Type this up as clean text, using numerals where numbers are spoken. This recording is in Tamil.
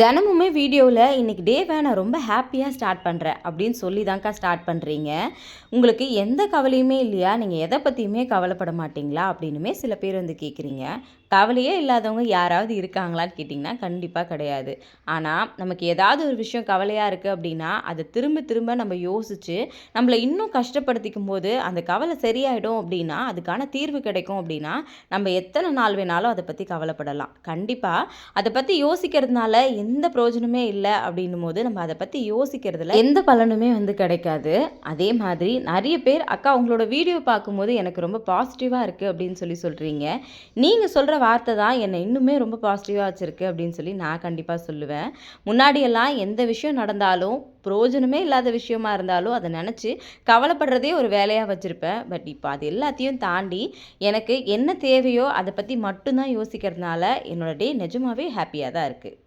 தினமுமே வீடியோவில் இன்றைக்கி டேவை நான் ரொம்ப ஹாப்பியாக ஸ்டார்ட் பண்ணுறேன் அப்படின்னு சொல்லி தான்க்கா ஸ்டார்ட் பண்ணுறீங்க. உங்களுக்கு எந்த கவலையுமே இல்லையா? நீங்கள் எதை பற்றியுமே கவலைப்பட மாட்டிங்களா அப்படின்னுமே சில பேர் வந்து கேட்குறீங்க. கவலையே இல்லாதவங்க யாராவது இருக்காங்களான்னு கேட்டிங்கன்னா கண்டிப்பாக கிடையாது. ஆனால் நமக்கு ஏதாவது ஒரு விஷயம் கவலையாக இருக்குது அப்படின்னா அதை திரும்ப திரும்ப நம்ம யோசித்து நம்மளை இன்னும் கஷ்டப்படுத்திக்கும் போது அந்த கவலை சரியாயிடும் அப்படின்னா அதுக்கான தீர்வு கிடைக்கும் அப்படின்னா நம்ம எத்தனை நாள் வேணாலும் அதை பற்றி கவலைப்படலாம். கண்டிப்பாக அதை பற்றி யோசிக்கிறதுனால எந்த பிரயோஜனமே இல்லை அப்படின்னும் போது நம்ம அதை பற்றி யோசிக்கிறதுல எந்த பலனுமே வந்து கிடைக்காது. அதே மாதிரி நிறைய பேர் அக்கா உங்களோட வீடியோ பார்க்கும்போது எனக்கு ரொம்ப பாசிட்டிவாக இருக்குது அப்படின்னு சொல்கிறீங்க. நீங்கள் சொல்கிற வார்த்தை தான் என்னை இன்னுமே ரொம்ப பாசிட்டிவாக வச்சுருக்கு அப்படின்னு சொல்லி நான் கண்டிப்பாக சொல்லுவேன். முன்னாடியெல்லாம் எந்த விஷயம் நடந்தாலும் பிரயோஜனமே இல்லாத விஷயமா இருந்தாலும் அதை நினச்சி கவலைப்படுறதே ஒரு வேலையாக வச்சுருப்பேன். பட் இப்போ அது எல்லாத்தையும் தாண்டி எனக்கு என்ன தேவையோ அதை பற்றி மட்டும்தான் யோசிக்கிறதுனால என்னோட டே நிஜமாவே ஹாப்பியாக தான் இருக்குது.